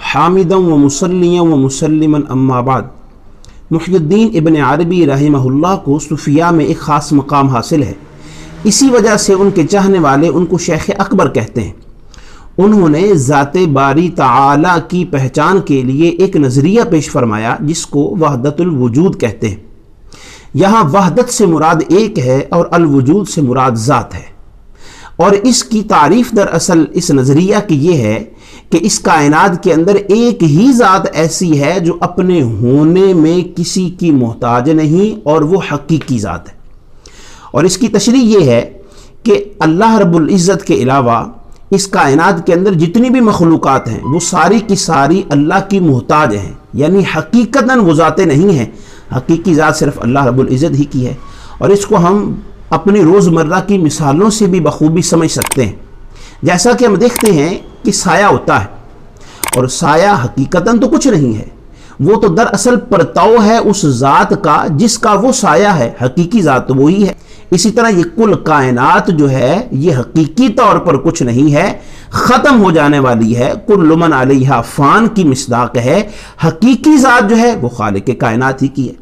हामिदन व मुसल्लियन व मुसल्लिमन अम्मा बाद। मुहियुद्दीन इब्न अरबी रहमहुल्लाह को सूफिया में एक ख़ास मकाम हासिल है। इसी वजह से उनके चाहने वाले उनको शेख अकबर कहते हैं। उन्होंने ज़ाते बारी ताला की पहचान के लिए एक नज़रिया पेश फरमाया जिसको वहदतुल वजूद कहते हैं। यहाँ वहदत से मुराद एक है और अल वजूद से मुराद ज़ात है। और इसकी तारीफ़ दरअसल इस नज़रिया की ये है कि इस कायनात के अंदर एक ही ज़ात ऐसी है जो अपने होने में किसी की मोहताज नहीं, और वो हकीकी ज़ात है। और इसकी तशरीह ये है कि अल्लाह रब्बुल इज़्ज़त के अलावा इस कायनात के अंदर जितनी भी मखलूक़ात हैं वो सारी की सारी अल्लाह की मोहताज हैं, यानी हकीकतन वो ज़ातें नहीं हैं। हकीकी ज़ात सिर्फ अल्लाह रब्बुल इज़्ज़त ही की है। और इसको हम अपनी रोज़मर्रा की मिसालों से भी बखूबी समझ सकते हैं। जैसा कि हम देखते हैं कि साया होता है, और साया हकीकतन तो कुछ नहीं है, वो तो दरअसल परताव है उस ज़ात का जिसका वो साया है। हकीकी ज़ात तो वही है। इसी तरह ये कुल कायनात जो है ये हकीकी तौर पर कुछ नहीं है, ख़त्म हो जाने वाली है। कुल्लु मन अलैहा फ़ान की मिस्दाक है। हकीकी ज़ात जो है वो खालिक कायनात ही की है।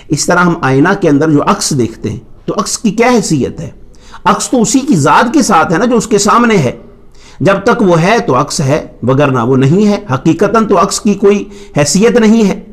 इस तरह हम आईना के अंदर जो अक्स देखते हैं तो अक्स की क्या हैसियत है? अक्स तो उसी की ज़ात के साथ है ना जो उसके सामने है। जब तक वो है तो अक्स है, वगरना वो नहीं है। हकीकतन तो अक्स की कोई हैसियत नहीं है।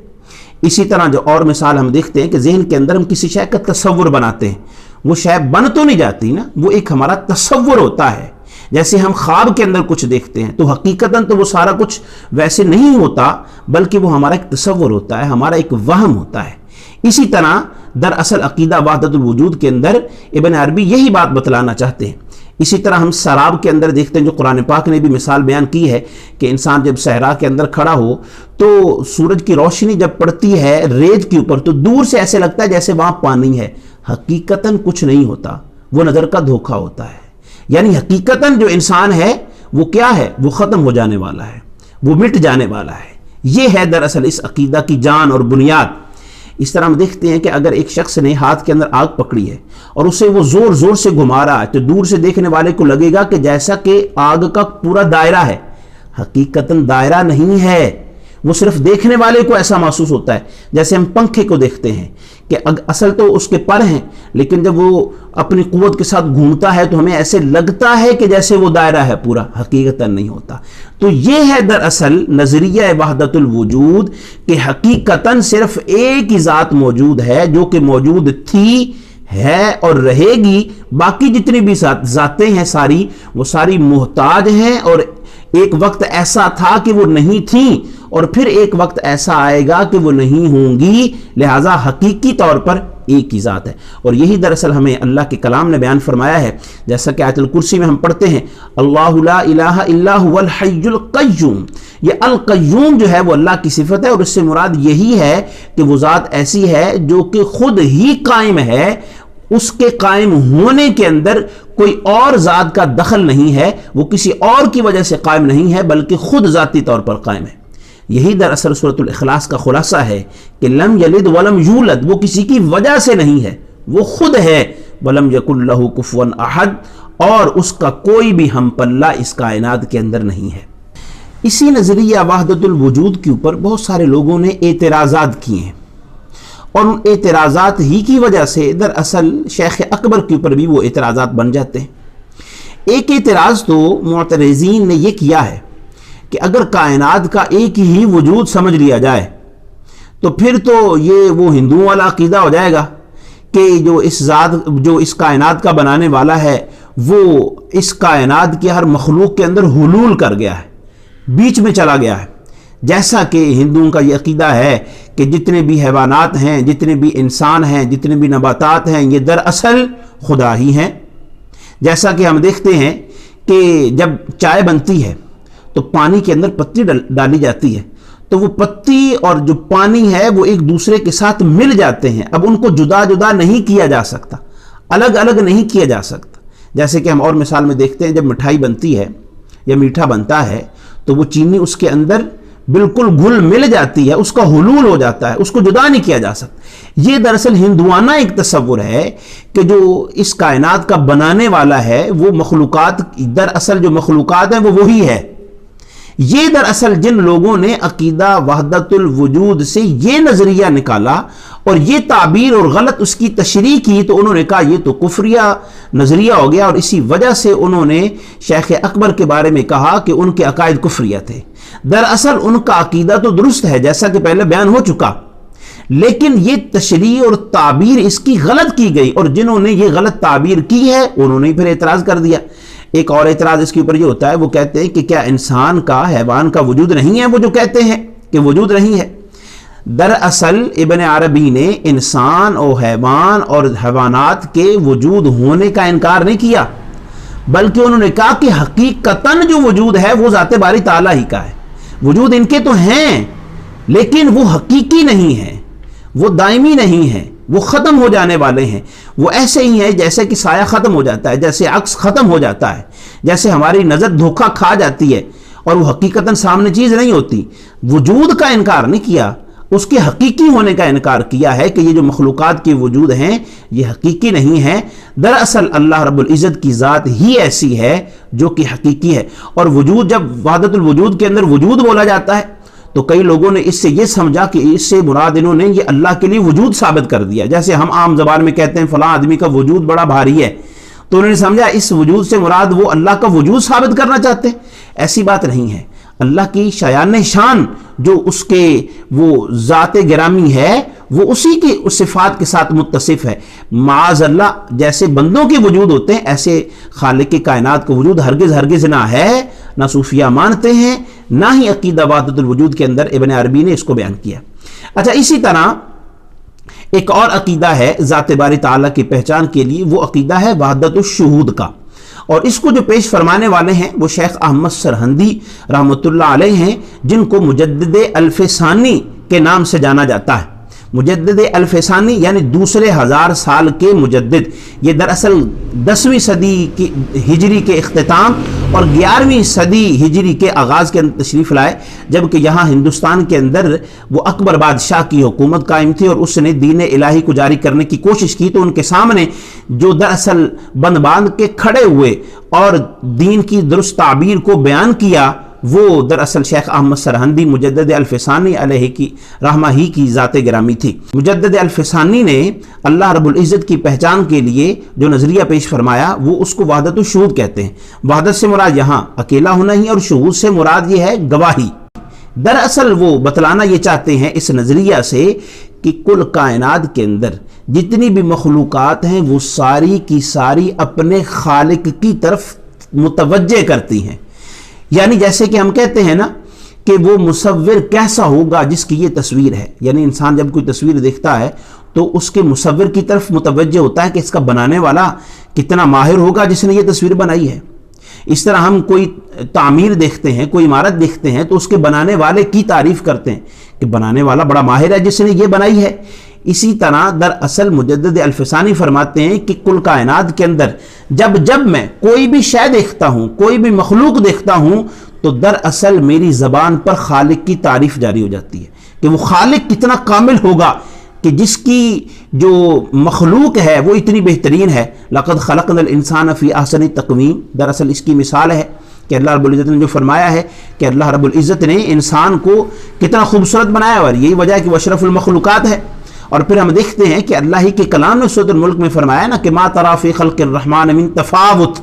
इसी तरह जो और मिसाल हम देखते हैं कि ज़हन के अंदर हम किसी शय का तसव्वुर बनाते हैं, वो शय बन तो नहीं जाती ना, वो एक हमारा तसव्वुर होता है। जैसे हम ख्वाब के अंदर कुछ देखते हैं तो हकीकतन तो वो सारा कुछ वैसे नहीं होता, बल्कि वो हमारा एक तसव्वुर होता है, हमारा एक वहम होता है। इसी तरह दरअसल अकीदा वहदतुल वजूद के अंदर इब्न अरबी यही बात बतलाना चाहते हैं। इसी तरह हम सराब के अंदर देखते हैं, जो कुरान पाक ने भी मिसाल बयान की है कि इंसान जब सहरा के अंदर खड़ा हो तो सूरज की रोशनी जब पड़ती है रेत के ऊपर तो दूर से ऐसे लगता है जैसे वहाँ पानी है। हकीकतन कुछ नहीं होता, वो नज़र का धोखा होता है। यानी हकीकतन जो इंसान है वो क्या है? वो ख़त्म हो जाने वाला है, वो मिट जाने वाला है। ये है दरअसल इस अकीदा की जान और बुनियाद। इस तरह हम देखते हैं कि अगर एक शख्स ने हाथ के अंदर आग पकड़ी है और उसे वो जोर जोर से घुमा रहा है तो दूर से देखने वाले को लगेगा कि जैसा कि आग का पूरा दायरा है। हकीकतन दायरा नहीं है, वो सिर्फ देखने वाले को ऐसा महसूस होता है। जैसे हम पंखे को देखते हैं कि असल तो उसके पर हैं, लेकिन जब वो अपनी कुव्वत के साथ घूमता है तो हमें ऐसे लगता है कि जैसे वो दायरा है पूरा, हकीकतन नहीं होता। तो ये है दरअसल नज़रिया वहदतुल वजूद कि हकीकतन सिर्फ एक ही ज़ात मौजूद है जो कि मौजूद थी, है और रहेगी। बाकी जितनी भी ज़ातें हैं सारी वो सारी मोहताज हैं, और एक वक्त ऐसा था कि वो नहीं थी और फिर एक वक्त ऐसा आएगा कि वो नहीं होंगी। लिहाजा हकीकी तौर पर एक ही ज़ात है। और यही दरअसल हमें अल्लाह के कलाम ने बयान फरमाया है, जैसा कि आयतुल कुर्सी में हम पढ़ते हैं, अल्लाहु ला इलाहा इल्ला हुवल हय्युल क़य्यूम। ये अल क़य्यूम जो है वो अल्लाह की सिफत है, और इससे मुराद यही है कि वो ज़ात ऐसी है जो कि खुद ही कायम है। उसके कायम होने के अंदर कोई और ज़ात का दखल नहीं है, वो किसी और की वजह से कायम नहीं है बल्कि खुद ज़ाती तौर पर कायम है। यही दरअसल सूरतुल इखलास का खुलासा है कि लम यलिद वलम यूलद, वो किसी की वजह से नहीं है, वो खुद है। वलम यकुल लहू कुफुवन अहद, और उसका कोई भी हम पल्ला इस कायनात के अंदर नहीं है। इसी नज़रिया वहदतुल वजूद के ऊपर बहुत सारे लोगों ने एतराज़ात किए हैं, और उन एतराज़ात ही की वजह से दरअसल शेख अकबर के ऊपर भी वो एतराज़ात बन जाते हैं। एक एतराज़ तो मुअतज़िलीन ने यह किया है कि अगर कायनात का एक ही वजूद समझ लिया जाए तो फिर तो ये वो हिंदुओं वाला अकीदा हो जाएगा कि जो इस कायनात का बनाने वाला है वो इस कायनात के हर मखलूक के अंदर हुलूल कर गया है, बीच में चला गया है। जैसा कि हिंदुओं का ये अकीदा है कि जितने भी हैवानात हैं, जितने भी इंसान हैं, जितने भी नबातात हैं, ये दरअसल खुदा ही हैं। जैसा कि हम देखते हैं कि जब चाय बनती है तो पानी के अंदर पत्ती डाली जाती है, तो वो पत्ती और जो पानी है वो एक दूसरे के साथ मिल जाते हैं। अब उनको जुदा जुदा नहीं किया जा सकता, अलग अलग नहीं किया जा सकता। जैसे कि हम और मिसाल में देखते हैं, जब मिठाई बनती है या मीठा बनता है तो वो चीनी उसके अंदर बिल्कुल घुल मिल जाती है, उसका हुलूल हो जाता है, उसको जुदा नहीं किया जा सकता। ये दरअसल हिंदुआना एक तस्वुर है कि जो इस कायनात का बनाने वाला है वो मखलूकात, दरअसल जो मखलूकात हैं वो वही है। یہ دراصل جن لوگوں نے عقیدہ وحدت الوجود سے یہ نظریہ نکالا اور یہ تعبیر اور غلط اس کی تشریح کی، تو انہوں نے کہا یہ تو کفریہ نظریہ ہو گیا، اور اسی وجہ سے انہوں نے شیخ اکبر کے بارے میں کہا کہ ان کے عقائد کفریہ تھے۔ دراصل ان کا عقیدہ تو درست ہے جیسا کہ پہلے بیان ہو چکا، لیکن یہ تشریح اور تعبیر اس کی غلط کی گئی، اور جنہوں نے یہ غلط تعبیر کی ہے انہوں نے پھر اعتراض کر دیا۔ ایک اور اعتراض اس کے اوپر یہ ہوتا ہے، وہ کہتے ہیں کہ کیا انسان کا حیوان کا وجود نہیں ہے؟ وہ جو کہتے ہیں کہ وجود نہیں ہے، دراصل ابن عربی نے انسان اور حیوان اور حیوانات کے وجود ہونے کا انکار نہیں کیا، بلکہ انہوں نے کہا کہ حقیقتاً جو وجود ہے وہ ذات باری تعالیٰ ہی کا ہے۔ وجود ان کے تو ہیں لیکن وہ حقیقی نہیں ہے، وہ دائمی نہیں ہے، وہ ختم ہو جانے والے ہیں۔ وہ ایسے ہی ہیں جیسے کہ سایہ ختم ہو جاتا ہے، جیسے عکس ختم ہو جاتا ہے، جیسے ہماری نظر دھوکہ کھا جاتی ہے اور وہ حقیقتاً سامنے چیز نہیں ہوتی۔ وجود کا انکار نہیں کیا، اس کے حقیقی ہونے کا انکار کیا ہے کہ یہ جو مخلوقات کے وجود ہیں یہ حقیقی نہیں ہے۔ دراصل اللہ رب العزت کی ذات ہی ایسی ہے جو کہ حقیقی ہے۔ اور وجود، جب وحدت الوجود کے اندر وجود بولا جاتا ہے تو کئی لوگوں نے اس سے یہ سمجھا کہ اس سے مراد انہوں نے یہ اللہ کے لیے وجود ثابت کر دیا، جیسے ہم عام زبان میں کہتے ہیں فلاں آدمی کا وجود بڑا بھاری ہے، تو انہوں نے سمجھا اس وجود سے مراد وہ اللہ کا وجود ثابت کرنا چاہتے ہیں۔ ایسی بات نہیں ہے۔ اللہ کی شایان شان جو اس کے وہ ذات گرامی ہے وہ اسی کی صفات کے ساتھ متصف ہے۔ معاذ اللہ جیسے بندوں کے وجود ہوتے ہیں ایسے خالق کائنات کا وجود ہرگز نہ ہے، نہ صوفیہ مانتے ہیں، نہ ہی عقیدہ وحدت الوجود کے اندر ابن عربی نے اس کو بیان کیا۔ اچھا، اسی طرح ایک اور عقیدہ ہے ذات باری تعالیٰ کی پہچان کے لیے، وہ عقیدہ ہے وحدت الشہود کا، اور اس کو جو پیش فرمانے والے ہیں وہ شیخ احمد سرہندی رحمۃ اللہ علیہ ہیں، جن کو مجدد الف ثانی کے نام سے جانا جاتا ہے۔ مجدد الف ثانی یعنی دوسرے 1000 سال کے مجدد۔ یہ دراصل 10ویں صدی کی ہجری کے اختتام اور 11ویں صدی ہجری کے آغاز کے اندر تشریف لائے، جبکہ یہاں ہندوستان کے اندر وہ اکبر بادشاہ کی حکومت قائم تھی اور اس نے دین الہی کو جاری کرنے کی کوشش کی، تو ان کے سامنے جو دراصل بند باندھ کے کھڑے ہوئے اور دین کی درست تعبیر کو بیان کیا، وہ دراصل شیخ احمد سرہندی مجدد الف ثانی علیہ کی رحمہ ہی کی ذات گرامی تھی۔ مجدد الف ثانی نے اللہ رب العزت کی پہچان کے لیے جو نظریہ پیش فرمایا وہ اس کو وحدت الشہود کہتے ہیں۔ وحدت سے مراد یہاں اکیلا ہونا ہی، اور شہود سے مراد یہ ہے گواہی۔ دراصل وہ بتلانا یہ چاہتے ہیں اس نظریہ سے کہ کل کائنات کے اندر جتنی بھی مخلوقات ہیں وہ ساری کی ساری اپنے خالق کی طرف متوجہ کرتی ہیں۔ یعنی جیسے کہ ہم کہتے ہیں نا کہ وہ مصور کیسا ہوگا جس کی یہ تصویر ہے، یعنی انسان جب کوئی تصویر دیکھتا ہے تو اس کے مصور کی طرف متوجہ ہوتا ہے کہ اس کا بنانے والا کتنا ماہر ہوگا جس نے یہ تصویر بنائی ہے۔ اس طرح ہم کوئی تعمیر دیکھتے ہیں، کوئی عمارت دیکھتے ہیں تو اس کے بنانے والے کی تعریف کرتے ہیں کہ بنانے والا بڑا ماہر ہے جس نے یہ بنائی ہے۔ اسی طرح دراصل مجدد الف ثانی فرماتے ہیں کہ کل کائنات کے اندر جب میں کوئی بھی شے دیکھتا ہوں، کوئی بھی مخلوق دیکھتا ہوں، تو دراصل میری زبان پر خالق کی تعریف جاری ہو جاتی ہے کہ وہ خالق کتنا کامل ہوگا کہ جس کی جو مخلوق ہے وہ اتنی بہترین ہے۔ لقد خلقنا الانسان فی احسن تقویم، دراصل اس کی مثال ہے کہ اللہ رب العزت نے جو فرمایا ہے کہ اللہ رب العزت نے انسان کو کتنا خوبصورت بنایا، اور یہی وجہ ہے کہ وہ اشرف المخلوقات ہے۔ اور پھر ہم دیکھتے ہیں کہ اللہ ہی کے کلام نے سورۃ الملک میں فرمایا نا کہ ما تری فی خلق الرحمن من تفاوت،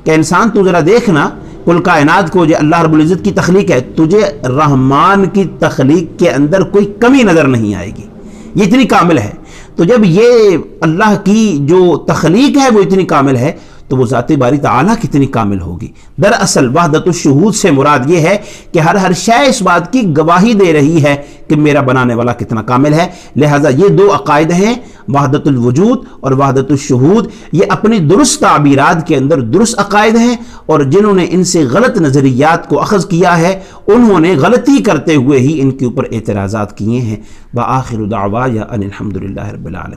کہ انسان تو ذرا دیکھنا کل کائنات کو جو اللہ رب العزت کی تخلیق ہے، تجھے رحمان کی تخلیق کے اندر کوئی کمی نظر نہیں آئے گی، یہ اتنی کامل ہے۔ تو جب یہ اللہ کی جو تخلیق ہے وہ اتنی کامل ہے تو وہ ذات باری تعالیٰ کتنی کامل ہوگی۔ دراصل وحدت الشہود سے مراد یہ ہے کہ ہر شے اس بات کی گواہی دے رہی ہے کہ میرا بنانے والا کتنا کامل ہے۔ لہٰذا یہ دو عقائد ہیں، وحدت الوجود اور وحدت الشہود، یہ اپنی درست تعبیرات کے اندر درست عقائد ہیں، اور جنہوں نے ان سے غلط نظریات کو اخذ کیا ہے انہوں نے غلطی کرتے ہوئے ہی ان کے اوپر اعتراضات کیے ہیں۔ وآخر دعوانا ان الحمد للہ رب العالمین۔